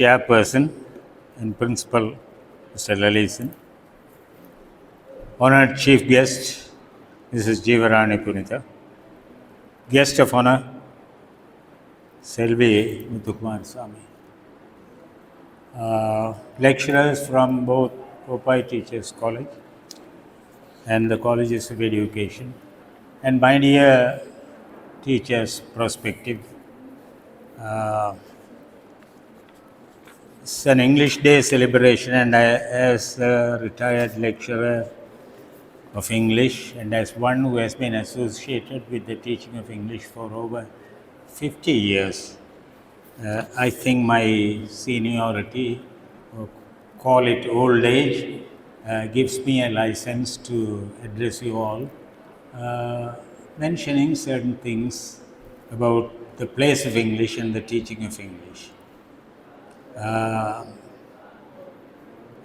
Chairperson and Principal, Mr. Lalison, Honored Chief Guest, Mrs. Jeevarani Punitha, Guest of Honor, Selvi Muthukumar Swami, lecturers from both Kopay Teachers College and the Colleges of Education, and my dear teachers prospective. It's an English Day celebration, and I, as a retired lecturer of English and as one who has been associated with the teaching of English for over 50 years, I think my seniority, or call it old age, gives me a license to address you all, mentioning certain things about the place of English and the teaching of English.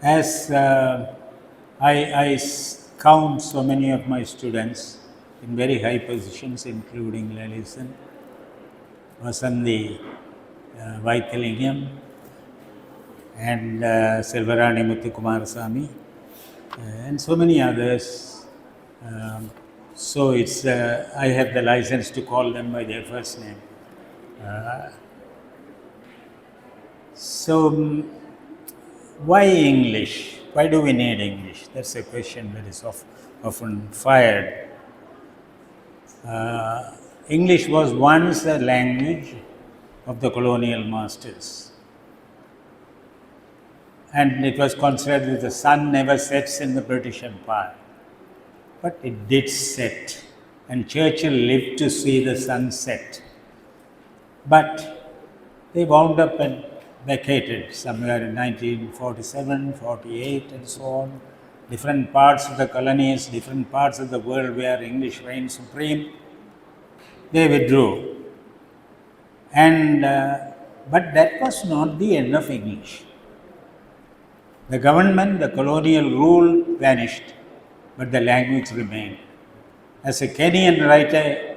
As I count so many of my students in very high positions, including Lalison, Vasandi Vaithalingam, and Selvarani Muthukumar Swami, and so many others. So it's I have the license to call them by their first name. So why English? Why do we need English? That's a question that is often fired. English was once a language of the colonial masters, and it was considered that the sun never sets in the British Empire. But it did set, and Churchill lived to see the sun set. But they wound up and vacated somewhere in 1947, 48 and so on. Different parts of the colonies, different parts of the world where English reigned supreme, they withdrew. And but that was not the end of English. The government, the colonial rule vanished, but the language remained. As a Kenyan writer,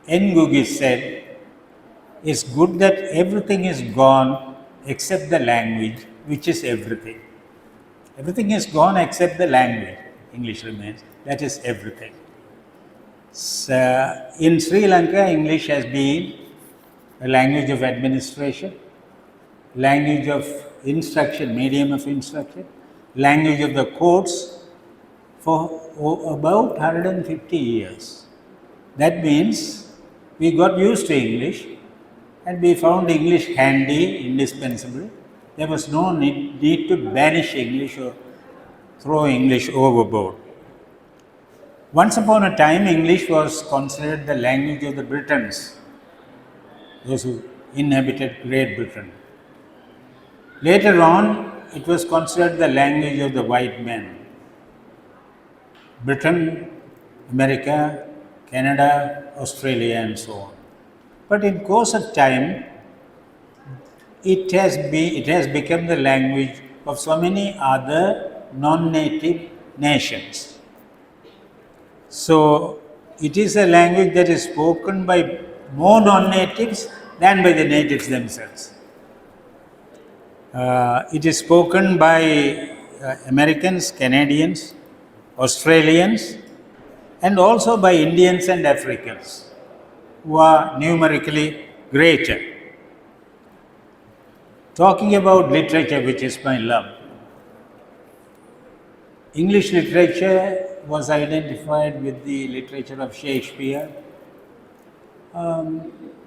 Ngugi said, it's good that everything is gone except the language, which is everything. Everything is gone except the language. English remains. That is everything. So, in Sri Lanka, English has been a language of administration, language of instruction, medium of instruction, language of the courts for about 150 years. That means we got used to English, and we found English handy, indispensable. There was no need to banish English or throw English overboard. Once upon a time, English was considered the language of the Britons, those who inhabited Great Britain. Later on, it was considered the language of the white men. Britain, America, Canada, Australia, and so on. But in course of time, it has become the language of so many other non-native nations. So it is a language that is spoken by more non-natives than by the natives themselves. It is spoken by Americans, Canadians, Australians, and also by Indians and Africans, who are numerically greater. Talking about literature, which is my love, English literature was identified with the literature of Shakespeare,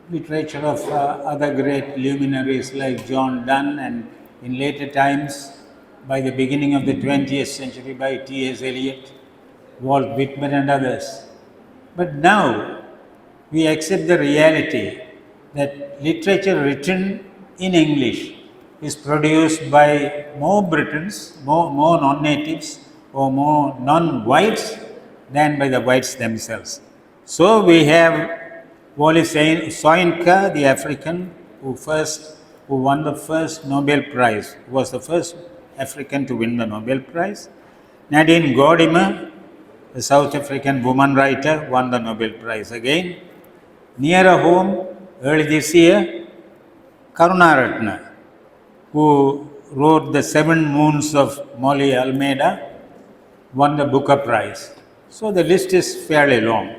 literature of other great luminaries like John Donne, and in later times, by the beginning of the 20th century, by T.S. Eliot, Walt Whitman, and others. But now, we accept the reality that literature written in English is produced by more Britons, more non-natives, or more non-whites than by the whites themselves. So we have Wole Soyinka, the African, who won the first Nobel Prize, who was the first African to win the Nobel Prize. Nadine Gordimer, the South African woman writer, won the Nobel Prize again. Nearer home, early this year, Karunaratne, who wrote The Seven Moons of Molly Almeida, won the Booker Prize. So the list is fairly long.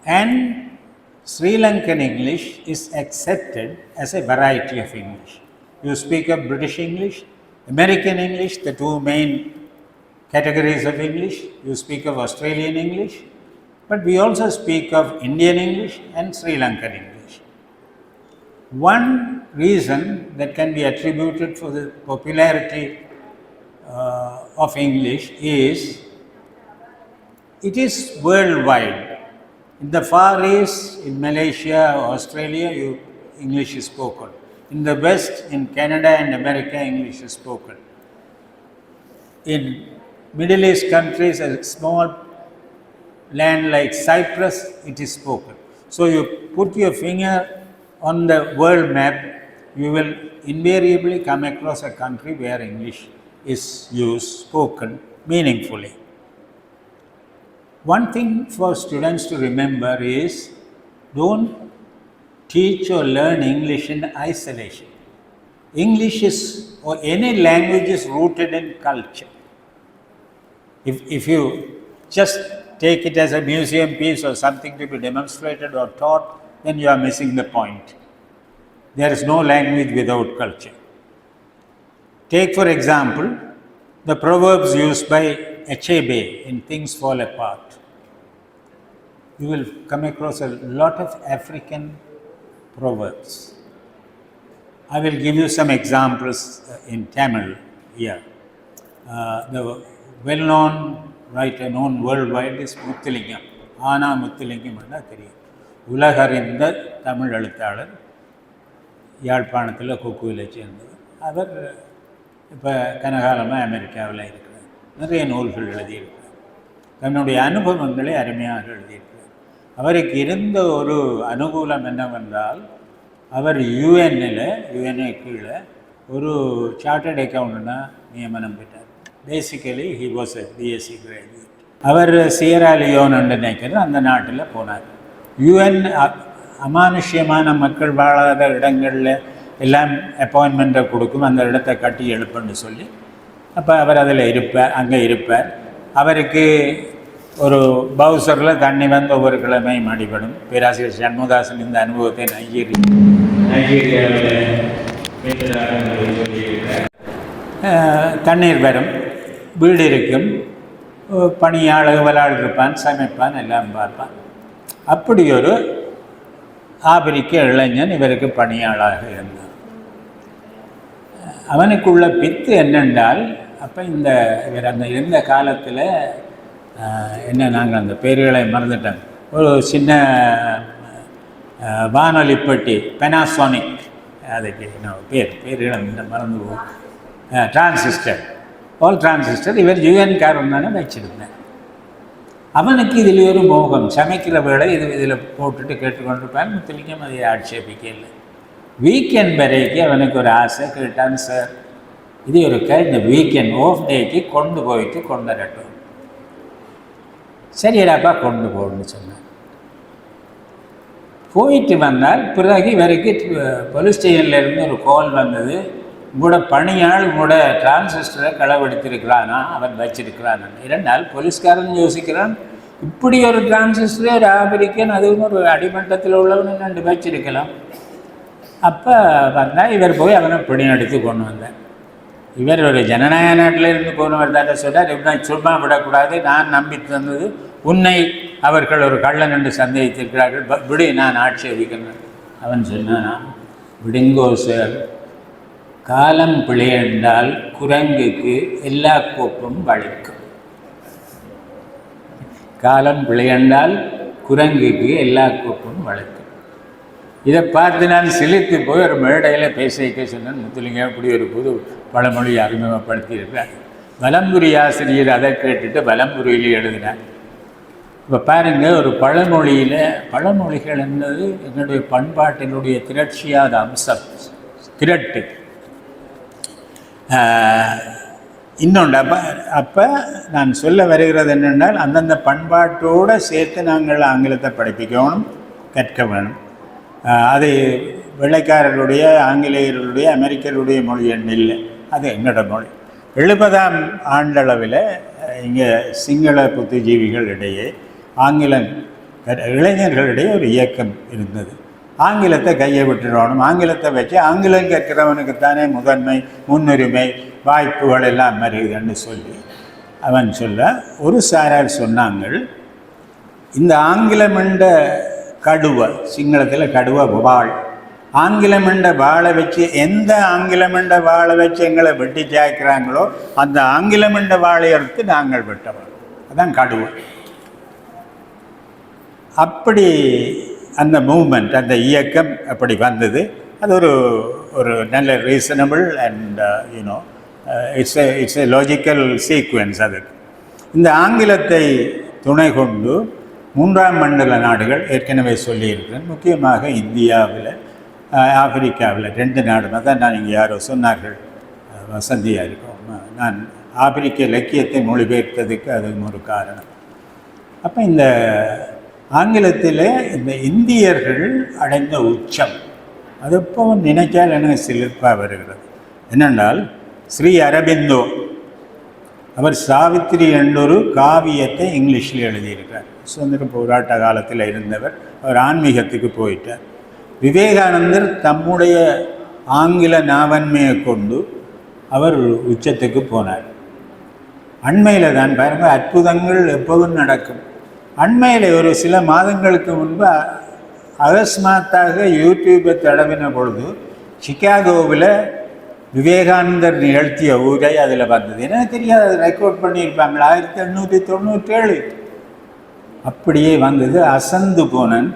And Sri Lankan English is accepted as a variety of English. You speak of British English, American English, the two main categories of English. You speak of Australian English, but we also speak of Indian English and Sri Lankan English. One reason that can be attributed for the popularity of English is it is worldwide. In the Far East, in Malaysia or Australia, English is spoken. In the West, in Canada and America, English is spoken. In Middle East countries, a small land like Cyprus, it is spoken. So you put your finger on the world map, you will invariably come across a country where English is used, spoken meaningfully. One thing for students to remember is don't teach or learn English in isolation. English is, or any language is rooted in culture. If you just take it as a museum piece or something to be demonstrated or taught, then you are missing the point. There is no language without culture. Take, for example, the proverbs used by Achebe in Things Fall Apart. You will come across a lot of African proverbs. I will give you some examples in Tamil here. The well-known writer, known worldwide, is Muthulingam. Ana Muthulingam enna theriyum. உலகறிந்த Tamil எழுத்தாளர், யாழ்ப்பாணத்தில் கொக்குவிலை சேர்ந்தவர். அவர் இப்போ கனகாலமாக அமெரிக்காவில் இருக்கிறார். நிறைய நூல்கள் எழுதியிருக்கிறார். தன்னுடைய அனுபவங்களை அருமையாக எழுதியிருக்கிறார். அவருக்கு இருந்த ஒரு அனுகூலம் என்னவென்றால், அவர் யுஎன்ஏ கீழே ஒரு சார்ட்டர்ட் அக்கௌண்டண்டாக நியமனம் பெற்றார். Basically he was a BSc graduate. அவர் சியரா லியோன் நினைக்கிறது அந்த நாட்டில் போனார். யுஎன் அமானுஷ்யமான மக்கள் வாழாத இடங்களில் எல்லாம் அப்பாயின்மெண்ட்டை கொடுக்கும், அந்த இடத்த கட்டி எழுப்புன்னு சொல்லி. அப்போ அவர் அதில் அங்கே இருப்பார். அவருக்கு ஒரு பவுசரில் தண்ணி வந்து ஒவ்வொரு கிழமையும் அடிபடும். பேராசிரியர் சண்முகதாசன் இந்த அனுபவத்தை நைஜீரியாவில் தண்ணீர் வரும், வீடு இருக்கும், பணியாளர் விளையாடு இருப்பான், சமைப்பான், எல்லாம் பார்ப்பான். அப்படி ஒரு ஆப்பிரிக்க இளைஞன் இவருக்கு பணியாளாக இருந்தான். அவனுக்குள்ள பித்து என்னென்றால், அப்போ இவர் அந்த இருந்த காலத்தில் என்ன, நாங்கள் அந்த பேர்களை மறந்துட்டோம், ஒரு சின்ன வானொலி பெட்டி, பெனாசோனிக், அதுக்கு என்ன பேர்களை மறந்து போகும், டிரான்சிஸ்டர், இவர் யுஎன்காரன் தானே வச்சுருந்தேன். அவனுக்கு இதில் ஒரு மோகம், சமைக்கிற வேலை இதில் போட்டுட்டு கேட்டுக்கொண்டிருப்பான். முத்துலிங்கம் அதை ஆட்சேபிக்க இல்லை. வீக்கெண்ட் வரைக்கும் அவனுக்கு ஒரு ஆசை. கேட்டான், சார் இது ஒரு இந்த வீக்கெண்ட் ஆஃப் டேக்கு கொண்டு போயிட்டு கொண்டு வரட்டும். சரிடாப்பா கொண்டு போகணும்னு சொன்னான். போயிட்டு வந்தால் பிறகு இவருக்கு போலீஸ் ஸ்டேஷன்லேருந்து ஒரு கால் வந்தது, உங்களோட பணியாள் உங்களோட டிரான்சிஸ்டரை களவெடுத்திருக்கிறானா, அவன் வச்சிருக்கிறான். 2 நாள் போலீஸ்காரன் யோசிக்கிறான், இப்படி ஒரு டிரான்சிஸ்டரே ஒரு ஆப்பிரிக்கன், அதுவும் ஒரு அடிமட்டத்தில் உள்ளவனு 2 வச்சிருக்கலாம். அப்போ வந்தால் இவர் போய் அவனை பிடிநெடுத்து கொண்டு வந்தார். இவர் ஒரு ஜனநாயக நாட்டில் இருந்து போனவர் தானே சொன்னார், இப்படி சும்மா விடக்கூடாது, நான் நம்பி தந்தது உன்னை அவர்கள் ஒரு கள்ளன் என்று சந்தேகித்திருக்கிறார்கள், விடு, நான் ஆட்சேபிக்கிறேன். அவன் சொன்னான், விடுங்கோ சார், காலம் பிழையென்றால் குரங்குக்கு எல்லா கோப்பும் வளைக்கும். காலம் பிழையென்றால் குரங்குக்கு எல்லா கோப்பும் வளைக்கும். இதை பார்த்து நான் சிலித்து போய் ஒரு மேடையில் பேசிக்க சொன்னேன். முத்துலிங்கம் இப்படி ஒரு புது பழமொழி அறிமுகப்படுத்தியிருக்கிறார். வலம்புரி ஆசிரியர் அதை கேட்டுட்டு வலம்புரியில் எழுதினார். இப்போ பாருங்கள், ஒரு பழமொழிகள் என்பது என்னுடைய பண்பாட்டினுடைய திரட்சியாத அம்சம், திரட்டு. இன்னொன்று, அப்போ நான் சொல்ல வருகிறது என்னென்றால், அந்தந்த பண்பாட்டோடு சேர்த்து நாங்கள் ஆங்கிலத்தை படிப்பிக்கணும், கற்க வேணும். அது வெள்ளைக்காரருடைய, ஆங்கிலேயர்களுடைய, அமெரிக்கருடைய மொழி என்ன இல்லை, அது எங்களோட மொழி. 70ஆம் ஆண்டளவில் இங்கே சிங்கள புத்திஜீவிகளிடையே ஆங்கிலம் இளைஞர்களிடையே ஒரு இயக்கம் இருந்தது. ஆங்கிலத்தை கையை விட்டுடணும், ஆங்கிலத்தை வச்சு ஆங்கிலம் கேட்கிறவனுக்குத்தானே முதன்மை, முன்னுரிமை, வாய்ப்புகள் எல்லாம் மருகுதுன்னு சொல்லி அவன் சொல்ல, ஒரு சாரார் சொன்னாங்கள், இந்த ஆங்கிலமென்ற கடுவை, சிங்களத்தில் கடுவை வாழ், ஆங்கிலமென்ற வாழை வச்சு, எந்த ஆங்கிலமென்ற வாழை வச்சு எங்களை வெட்டி சாய்க்கிறாங்களோ அந்த ஆங்கிலமென்ற வாழை எடுத்து நாங்கள் வெட்டவோம், அதான் கடுவை. அப்படி அந்த மூமெண்ட், அந்த இயக்கம் அப்படி வந்தது. அது ஒரு நல்ல reasonable and you know it's a logical sequence. அதுக்கு இந்த ஆங்கிலத்தை துணை கொண்டு 3ஆம் மண்டல நாடுகள் ஏற்கனவே சொல்லியிருக்கிறேன், முக்கியமாக இந்தியாவில், ஆப்பிரிக்காவில் 2 நாடு தான். நான் இங்கே யாரோ சொன்னார்கள், வசந்தியாக இருக்கும், நான் ஆப்பிரிக்க இலக்கியத்தை மொழிபெயர்த்ததுக்கு அது ஒரு காரணம். அப்போ இந்த ஆங்கிலத்தில் இந்த இந்தியர்கள் அடைந்த உச்சம், அது இப்போ நினைச்சால் எனக்கு சிலிர்ப்பாக வருகிறது. என்னென்றால், ஸ்ரீ அரபிந்தோ அவர் சாவித்திரி என்றொரு காவியத்தை இங்கிலீஷில் எழுதியிருக்கார். சுதந்திர போராட்ட காலத்தில் இருந்தவர், அவர் ஆன்மீகத்துக்கு போயிட்டார். விவேகானந்தர் தம்முடைய ஆங்கில நாவன்மையை கொண்டு அவர் உச்சத்துக்கு போனார். அண்மையில் தான் பாருங்கள், அற்புதங்கள் எப்போதும் நடக்கும். அண்மையில் ஒரு சில மாதங்களுக்கு முன்பு அகஸ்மாத்தாக யூடியூப்பை தடவின பொழுது சிகாகோவில் விவேகானந்தர் நிகழ்த்திய உரை அதில் வந்தது. எனக்கு தெரியாது, அதை ரெக்கார்ட் பண்ணியிருப்பாங்க 1897. அப்படியே வந்தது. அசந்து போனன்.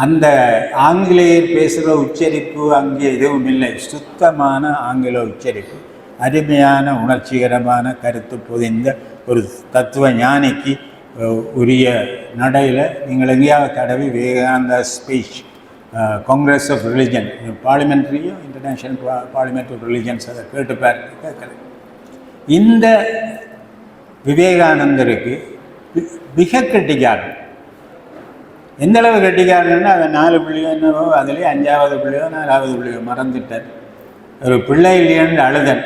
அந்த ஆங்கிலேயர் பேசுகிற உச்சரிப்பு அங்கே எதுவும் இல்லை, சுத்தமான ஆங்கில உச்சரிப்பு, அருமையான உணர்ச்சிகரமான கருத்து பொதிந்த ஒரு தத்துவ ஞானிக்கு உரிய நடையில் நீங்கள் எங்கேயாவது தடவி Vivekananda speech, Congress of religion, பார்லிமெண்ட்ரியோ இன்டர்நேஷ்னல் பார்லிமெண்ட் ஆஃப் ரிலிஜன்ஸ், அதை கேட்டுப்பார் கேட்கல. இந்த விவேகானந்தருக்கு மிக கெட்டிக்காரன். எந்தளவு கெட்டிக்காரன்னா, அதை 4 பிள்ளையோ என்னவோ, அதுலேயே 5ஆவது பிள்ளையோ 4ஆவது பிள்ளையோ மறந்துட்டார். ஒரு பிள்ளை இல்லையன்னு அழுதன்.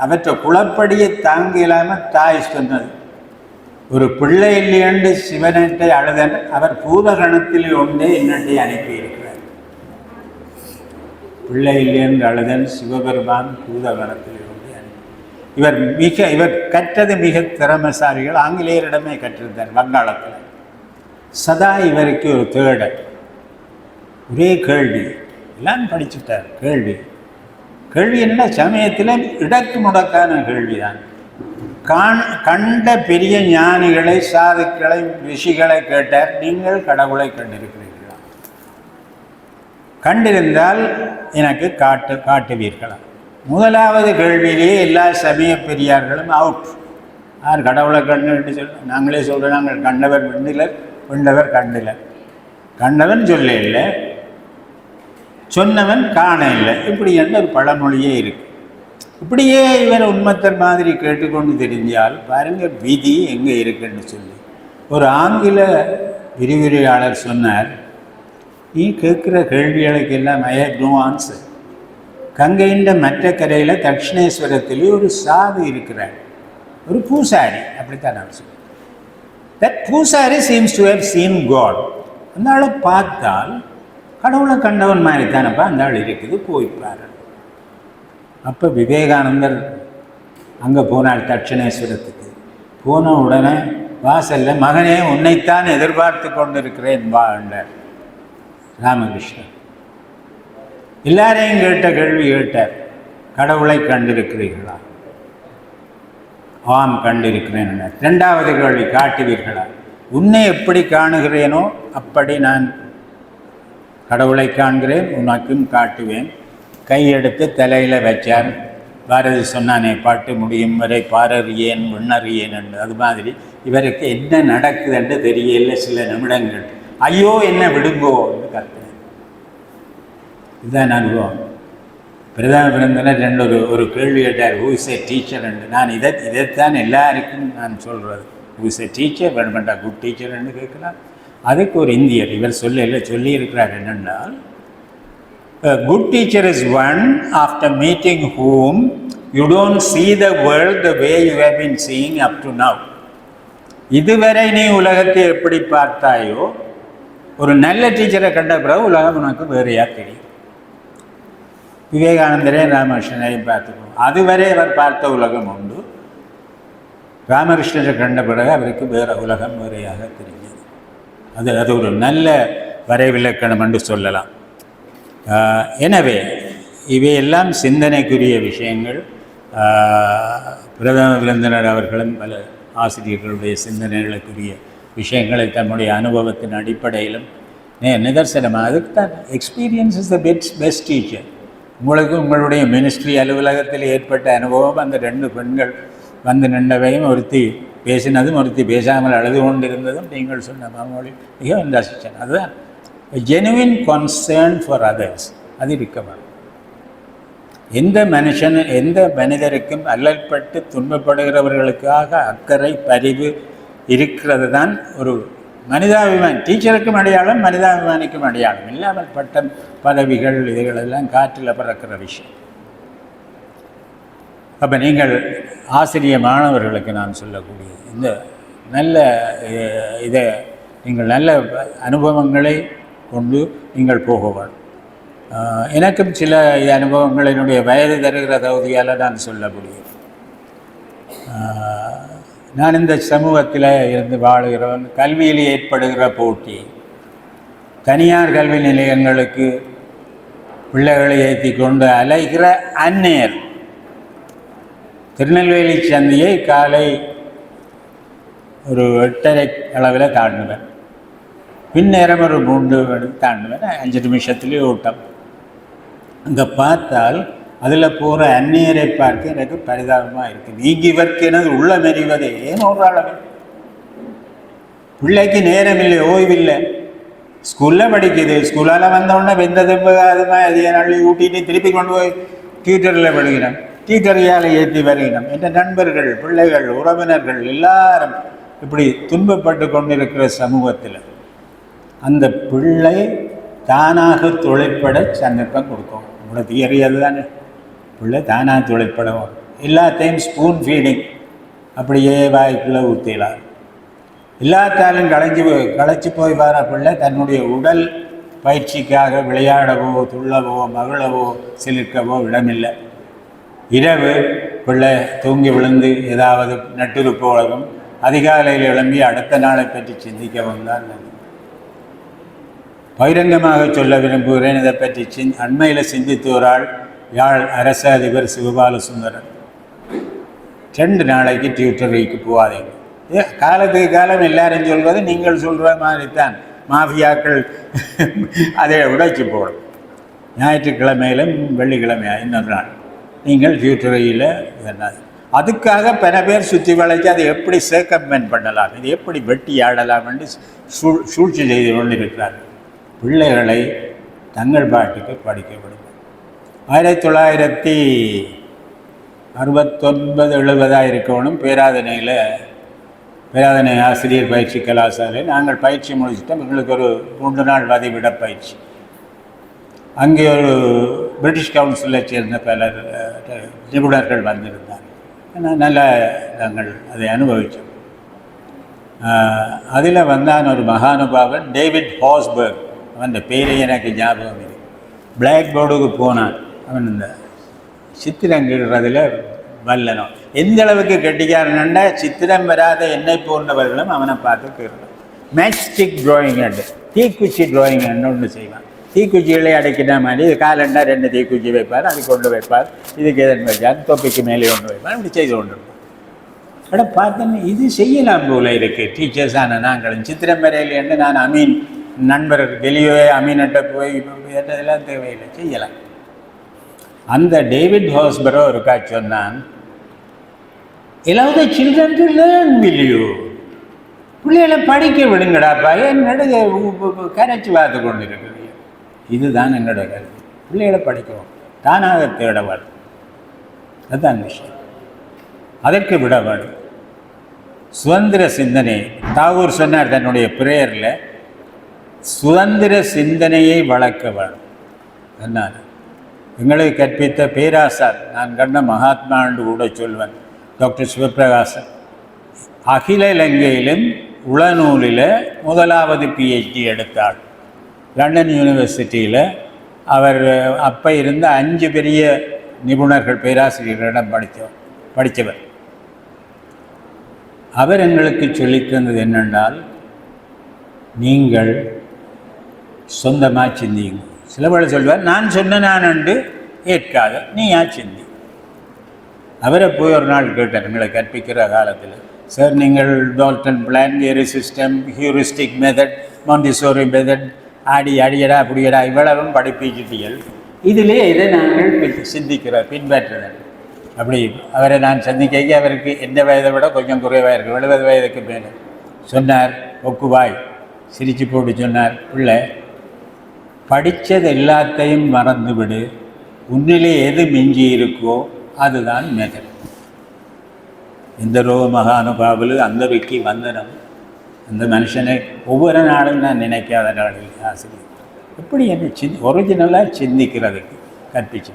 அவற்றை குளப்படியை தாங்க இல்லாமல் தாய் சொன்னது. ஒரு பிள்ளை இல்லையண்டு சிவனத்தை அழுதன், அவர் பூதகணத்தில் ஒன்றே என்னட்டை அனுப்பியிருக்கிறார். பிள்ளை இல்லையென்று அழுதன் சிவபெருமான் பூதகணத்தில் ஒன்றே அனுப்பி. இவர் கற்றது மிக திறமசாலிகள், ஆங்கிலேயரிடமே கற்றிருந்தார். வங்காளத்தில் சதா இவருக்கு ஒரு தேடல், ஒரே கேள்வி, எல்லாம் படிச்சுட்டார். கேள்வி என்ன சமயத்தில் இடக்கு முடக்கான கேள்விதான். கண்ட பெரிய ஞானிகளை, சாதுக்களை, ரிஷிகளை கேட்டார், நீங்கள் கடவுளை கண்டிருக்கிறீர்களா? கண்டிருந்தால் எனக்கு காட்டுவீர்களா? முதலாவது கேள்வியிலேயே எல்லா சமய பெரியார்களும் அவுட். யார் கடவுளை கண்டு நாங்களே சொல்கிறோம், நாங்கள் கண்டவர் விண்டவர் கண்டிலர். கண்டவன் சொல்ல இல்லை, சொன்னவன் காண இல்லை, இப்படி என்ற ஒரு பழமொழியே இருக்கு. இப்படியே இவர் உண்மத்தர் மாதிரி கேட்டுக்கொண்டு தெரிஞ்சால் பாருங்கள் விதி எங்கே இருக்குன்னு சொல்லி. ஒரு ஆங்கில விரிவுரையாளர் சொன்னார், நீ கேட்குற கேள்விகளுக்கெல்லாம் ஐ ஹேவ் நோ ஆன்சர். கங்கையின் மற்ற கரையில் தட்சிணேஸ்வரத்திலே ஒரு சாது இருக்கிறார், ஒரு பூசாரி, அப்படித்தான் நான் சொல்லுவேன். தட் பூசாரி seems to have seen God. அந்த ஆளை பார்த்தால் கடவுளை கண்டவன் மாதிரி தானப்பா அந்த ஆள் இருக்குது, போய்ப்பார். அப்போ விவேகானந்தர் அங்கே போனாள் தட்சிணேஸ்வரத்துக்கு. போன உடனே வாசலில், மகனே உன்னைத்தான் எதிர்பார்த்து கொண்டிருக்கிறேன் வா என்றார் ராமகிருஷ்ணன். எல்லாரையும் கேட்ட கேள்வி கேட்டார், கடவுளை கண்டிருக்கிறீர்களா? ஆம் கண்டிருக்கிறேன். 2வது கேள்வி, காட்டுவீர்களா? உன்னை எப்படி காணுகிறேனோ அப்படி நான் கடவுளை காண்கிறேன், உனக்கும் காட்டுவேன். கையெடுத்து தலையில் வச்சார். பாரதி சொன்னானே, பாட்டு முடியும் வரை பாரறியேன் விண்ணறியேன் என்று. அது மாதிரி இவருக்கு என்ன நடக்குதுன்னு தெரியல. சில நிமிடங்கள் ஐயோ என்ன விடுங்கோ என்று கருத்தினேன். இதுதான் அனுபவம். பிரதம விருந்தினர் ஒரு கேள்வி கேட்டார், ஹூ இஸ் ஏ டீச்சர் என்று. நான் இதைத்தான் எல்லாருக்கும் நான் சொல்கிறது. ஹூ இஸ் ஏ டீச்சர், வேணுமெண்டா குட் டீச்சர் என்று கேட்கலாம். அதுக்கு ஒரு இந்தியர், இவர் சொல்லியிருக்கிறார் என்னென்றால், A good teacher is one after meeting whom you don't see the world the way you have been seeing up to now. இதுவரை நீ உலகத்தை எப்படி பார்த்தாயோ ஒரு நல்ல டீச்சரை கண்ட பிறகு உலகம் உனக்கு வேறையா தெரியும். விவேகானந்தரே ராமகிருஷ்ணனையும் பார்த்துக்கணும். அதுவரை அவர் பார்த்த உலகம் உண்டு. ராமகிருஷ்ணரை கண்ட பிறகு அவருக்கு வேறு உலகம் வேறையாக தெரிஞ்சது. அது ஒரு நல்ல வரைவிலக்கணம் என்று சொல்லலாம். எனவே இவையெல்லாம் சிந்தனைக்குரிய விஷயங்கள். பிரதம விருந்தினர் அவர்களும் பல ஆசிரியர்களுடைய சிந்தனைகளுக்குரிய விஷயங்களை தன்னுடைய அனுபவத்தின் அடிப்படையிலும் நிதர்சனமாக அதுக்கு தான் experience is the best teacher. உங்களுக்கு உங்களுடைய மினிஸ்ட்ரி அலுவலகத்தில் ஏற்பட்ட அனுபவம், அந்த 2 பெண்கள் வந்து நின்றவையும், ஒருத்தி பேசினதும் ஒருத்தி பேசாமல் அழுது கொண்டிருந்ததும் நீங்கள் சொன்ன மறுமொழி மிகவும் ரசித்தேன். அதுதான் ஜெனுவின் கன்சர்ன் ஃபார் அதர்ஸ். அது இருக்க வேண்டும். எந்த மனிதருக்கும் அல்லல்பட்டு துன்பப்படுகிறவர்களுக்காக அக்கறை, பரிவு இருக்கிறது தான் ஒரு மனிதாபிமானி. டீச்சருக்கும் அடையாளம், மனிதாபிமானிக்கும் அடையாளம். இல்லாமல் பட்டம், பதவிகள் இதுகளெல்லாம் காற்றில் பறக்கிற விஷயம். அப்போ நீங்கள் ஆசிரிய மாணவர்களுக்கு நான் சொல்லக்கூடிய இந்த நல்ல இதை நீங்கள் நல்ல அனுபவங்களை கொண்டு நீங்கள் போக வேண்டும். எனக்கும் சில அனுபவங்கள் என்னுடைய வயது தருகிற தகுதியால் நான் சொல்ல முடியும். நான் இந்த சமூகத்தில் இருந்து வாழுகிறவன். கல்வியில் ஏற்படுகிற போட்டி, தனியார் கல்வி நிலையங்களுக்கு பிள்ளைகளை ஏற்றி கொண்டு அலைகிற அந்நேர், திருநெல்வேலி சந்தையை காலை ஒரு 8:30 அளவில் தாண்டுவேன். பின்னேரம் ஒரு 3 தாண்டுவேன். 5 நிமிஷத்துலேயே ஓட்டம். அங்கே பார்த்தால் அதில் போகிற அந்நியரை பார்க்க எனக்கு பரிதாபமாக இருக்குது. நீங்கள் இவருக்கு எனது உள்ள மெறிவதே ஏன் ஒரு அளவு. பிள்ளைக்கு நேரம் இல்லை, ஓய்வில்லை. ஸ்கூலில் படிக்குது. ஸ்கூலால் வந்தவுடனே வெந்தது அது நாளை ஊட்டிட்டு திருப்பி கொண்டு போய் டியூட்டரில் படிக்கணும். டியூட்டரியால் ஏற்றி வருகிறோம். என்ற நண்பர்கள், பிள்ளைகள், உறவினர்கள் எல்லாரும் இப்படி துன்பப்பட்டு கொண்டிருக்கிற சமூகத்தில் அந்த பிள்ளை தானாக தொழிற்பட சந்தர்ப்பம் கொடுக்கும். உங்களோட தியரி அதுதானே. பிள்ளை தானாக தொழிற்படவும் எல்லாத்தையும் ஸ்பூன் ஃபீடிங் அப்படியே வாய்க்குள்ளே ஊற்றிடலாம். எல்லாத்தாலும் களைச்சி போய் வர பிள்ளை தன்னுடைய உடல் பயிற்சிக்காக விளையாடவோ, துள்ளவோ, மகிழவோ, சிலிர்க்கவோ இடமில்லை. இரவு பிள்ளை தூங்கி விழுந்து ஏதாவது நட்டுருப்போளவும் அதிகாலையில் எழும்பி அடுத்த நாளை பற்றி சிந்திக்கவும் தான். பகிரங்கமாக சொல்ல விரும்புகிறேன். இதை பற்றி அண்மையில் சிந்தித்து ஒரு ஆள், யாழ் அரச அதிபர் சிவபாலசுந்தரன். 2 நாளைக்கு டியூட்டரிக்கு போகாதீங்க. காலத்துக்கு காலம் எல்லாரும் சொல்வது நீங்கள் சொல்கிற மாதிரி தான். மாஃபியாக்கள் அதை உடைச்சி போடும். ஞாயிற்றுக்கிழமையிலும் வெள்ளிக்கிழமையா இன்னொரு நாள் நீங்கள் டியூட்டரியில் என்னது. அதுக்காக பல பேர் சுற்றி வளைச்சி அதை எப்படி சேக்கமெண்ட் பண்ணலாம், இது எப்படி வெட்டி ஆடலாம் என்று சூழ்ச்சி செய்து கொண்டிருக்கிறார்கள். பிள்ளைகளை தங்கள் பாட்டுக்கு படிக்க விடும். 1969-70 இருக்கணும். பேராதனை ஆசிரியர் பயிற்சி கலாசாலையில் நாங்கள் பயிற்சி முடிச்சிட்டோம். எங்களுக்கு ஒரு 3 நாள் வதிவிட பயிற்சி. அங்கே ஒரு பிரிட்டிஷ் கவுன்சிலை சேர்ந்த பலர் நிபுணர்கள் வந்திருந்தார்கள். நல்லா நாங்கள் அதை அனுபவித்தோம். அதில் வந்தான் ஒரு மகானுபாவன் டேவிட் ஹாஸ்பர்க். அவன் பேரே எனக்கு ஞாபகம் இல்லை. பிளாக் போர்டுக்கு போனான். அவன் இந்த சித்திரங்கிறதுல வல்லனம். எந்த அளவுக்கு கெட்டிக்காரன்டா, சித்திரம் வராத என்னை போன்றவர்களும் அவனை பார்த்து கேட்கலாம். மேட்ச்ஸ்டிக் ட்ராயிங் அண்டு, தீக்குச்சி ட்ராயிங் ஒன்று செய்வான். தீக்குச்சிகளை அடைக்கிற மாதிரி இது காலண்டா 2 தீக்குச்சி வைப்பார், அது கொண்டு வைப்பார். இதுக்கு எதன் வைப்பார், தொப்பிக்கு மேலே ஒன்று வைப்பார். இப்படி செய்து கொண்டு இருப்பார். ஆனால் பார்த்தோன்னு இது செய்யலாம் போல இருக்குது. டீச்சர்ஸான நாங்களும் சித்திரம் வரையிலேன்னு நான் அமீன் நண்பர் வெளியே அமீன்கிட்ட போய் இதெல்லாம் தேவையில்லை, செய்யலாம். அந்த டேவிட் ஹாஸ்பரோ இருக்கா சொன்னான், allow the children to learn, will you? பிள்ளைகளை படிக்க விடுங்கடாப்பா, ஏன் நடுக கரைச்சி பார்த்து கொண்டு இருக்குது. இதுதான் என்னோட கருத்து. பிள்ளைகளை படிக்கவும் தானாக தேடவாடு, அதுதான் விஷயம். அதற்கு விடவாடு சுதந்திர சிந்தனை. தாகூர் சொன்னார் தன்னுடைய பிரேயரில், சுதந்திர சிந்தனையை வளர்க்க வேணும். என்னால் எங்களுக்கு கற்பித்த பேராசார் நான் கண்ட மகாத்மா என்று கூட சொல்வேன் டாக்டர் சிவபிரகாசன். அகில இலங்கையிலும் உளநூலில் முதலாவது PhD எடுத்தாள். லண்டன் யூனிவர்சிட்டியில் அவர் அப்போ இருந்த 5 பெரிய நிபுணர்கள் பேராசிரியர்களிடம் படித்தவர். அவர் எங்களுக்கு சொல்லித்தந்தது என்னென்றால், நீங்கள் சொந்தமாக சிந்திங்க. சில பேர் சொல்வார், நான் சொன்ன நான் என்று ஏற்காத, நீ ஏன் சிந்தி. அவரை போய் ஒரு நாள் கேட்டார் எங்களை கற்பிக்கிற காலத்தில், சார் நீங்கள் டால்டன் பிளான், வேறு system, heuristic method, Montessori method, அடியடா அப்படியடா இவ்வளவும் படிப்பிச்சிட்டியல், இதிலே இதை நாங்கள் பின்பற்றுறேன். அப்படி அவரை நான் சந்திக்க அவருக்கு எந்த வயதை விட கொஞ்சம் குறைவாக இருக்குது, 70 வயதுக்கு மேலே. சொன்னார், ஒக்குவாய் சிரிச்சு போட்டு சொன்னார், பிள்ளை படித்தது எல்லாத்தையும் மறந்துவிடு, உன்னிலே எது மிஞ்சி இருக்கோ அதுதான் மெதட். எந்தரோ மகானுபாவில் அந்த விக்கி வந்தனம். அந்த மனுஷனை ஒவ்வொரு நாளும் நான் நினைக்காத நாளில் ஆசிரியர் எப்படி என்னை ஒரிஜினலாக சிந்திக்கிறதுக்கு கற்பிச்சு.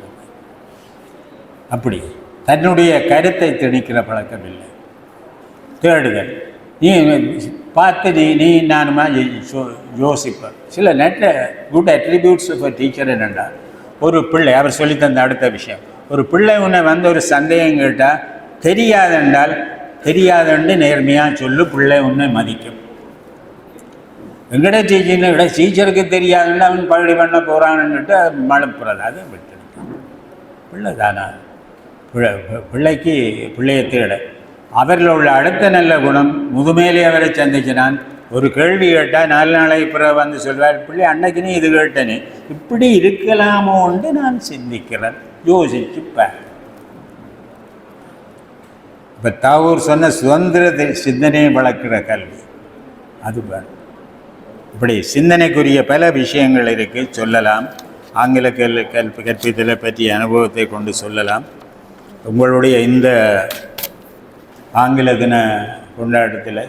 அப்படி தன்னுடைய கருத்தை திணிக்கிற பழக்கம் இல்லை. தேடுதல், நீ பார்த்து நீ நானுமா யோசிப்பேன். சில good attributes of a teacher என்னென்னா, ஒரு பிள்ளை அவர் சொல்லித்தந்த அடுத்த விஷயம், ஒரு பிள்ளை உன்னை வந்து ஒரு சந்தேகம் கேட்டால் தெரியாதென்றால் தெரியாதுன்னு நேர்மையாக சொல்லு, பிள்ளை உன்னை மதிக்கும். எங்கட டீச்சருக்கு தெரியாதுன்னு அவன் பள்ளி பண்ண போகிறான்னுட்டு மழுப்புறது, அதை விட்டு பிள்ளை தானா. பிள்ளைக்கு பிள்ளையை தேட அவரில் உள்ள அடுத்த நல்ல குணம், முதுமையிலே அவரை சந்திச்சினான், ஒரு கேள்வி கேட்டால் 4 நாளைக்கு பிறகு வந்து சொல்வார், பிள்ளை அன்னைக்கு நீ இது கேட்டனே, இப்படி இருக்கலாமோன்னு நான் சிந்திக்கிறேன், யோசிச்சுப்பேன். இப்போ தாவூர் சொன்ன சுதந்திர சிந்தனையை வளர்க்கிற கல்வி அது வேணும். இப்படி சிந்தனைக்குரிய பல விஷயங்கள் இருக்குது, சொல்லலாம். ஆங்கில கற்பித்தலை பற்றிய அனுபவத்தை கொண்டு சொல்லலாம். உங்களுடைய இந்த ஆங்கில தின கொண்டாட்டத்தில்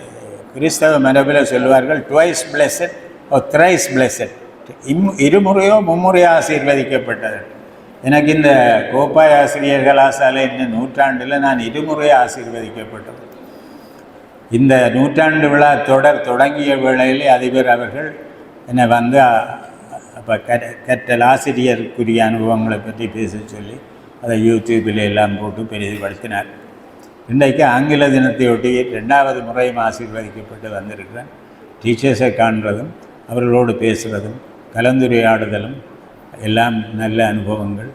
கிறிஸ்தவ மரபில் சொல்வார்கள், ட்வைஸ் பிளெஸட் ஓ த்ரைஸ் பிளெஸட், இருமுறையோ மும்முறையோ ஆசீர்வதிக்கப்பட்டது. எனக்கு இந்த கோப்பாய் ஆசிரியர் கலாசாலை இந்த நூற்றாண்டில் நான் 2 முறை ஆசீர்வதிக்கப்பட்டது. இந்த நூற்றாண்டு விழா தொடங்கிய வேளையிலே அதிபர் அவர்கள் என்னை வந்து அப்போ கற்றல் ஆசிரியருக்குரிய அனுபவங்களை பற்றி பேச சொல்லி அதை யூடியூப்பில் எல்லாம் போட்டு பெரிதுபடுத்தினார். இன்றைக்கு ஆங்கில தினத்தையொட்டி 2வது முறையும் ஆசீர்வதிக்கப்பட்டு வந்திருக்கிறேன். டீச்சர்ஸை காண்றதும் அவர்களோடு பேசுகிறதும் கலந்துரையாடுதலும் எல்லாம் நல்ல அனுபவங்கள்.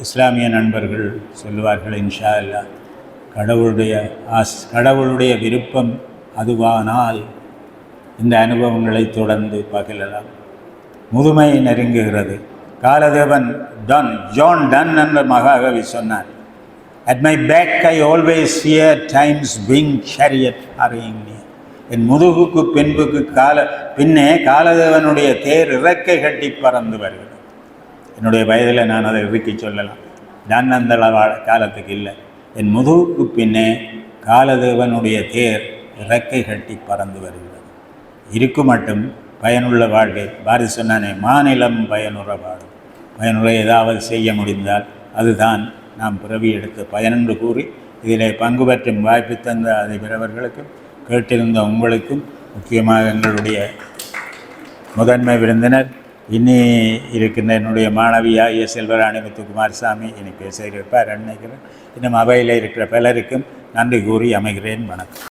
இஸ்லாமிய நண்பர்கள் சொல்லுவார்கள், இன்ஷா அல்லா கடவுளுடைய விருப்பம் அதுவானால் இந்த அனுபவங்களை தொடர்ந்து பகிரலாம். முதுமை நெருங்குகிறது. காலதேவன் ஜான் டன் என்ற மகாகவி சொன்னார், At my back I always hear time's winged chariot hurrying near. என் முதுகுக்கு பின்னே காலதேவனுடைய தேர் இறக்கை கட்டி பறந்து வருகிறது. என்னுடைய வயதில் நான் அதை இறுக்கி சொல்லலாம், நான் அந்த காலத்துக்கு இல்லை. என் முதுகுக்கு பின்னே காலதேவனுடைய தேர் இறக்கை கட்டி பறந்து வருகிறது. இருக்கு மட்டும் பயனுள்ள வாழ்க்கை. பாரதி சொன்னானே, மாநிலம் பயனுற வாழும். பயனுள்ள ஏதாவது செய்ய முடிந்தால் அதுதான் நாம் பிறவி எடுத்த பயனென்று கூறி இதில் பங்கு பெற்றும் வாய்ப்பு தந்த அதிபரவர்களுக்கும் கேட்டிருந்த உங்களுக்கும், முக்கியமாக எங்களுடைய முதன்மை விருந்தினர் இனி இருக்கின்ற என்னுடைய மாணவியாகிய செல்வராணி முத்துக்குமாரசாமி இனி பேச இருப்பார் நினைக்கிறேன். இன்னும் அவையில் இருக்கிற பலருக்கும் நன்றி கூறி அமைகிறேன். வணக்கம்.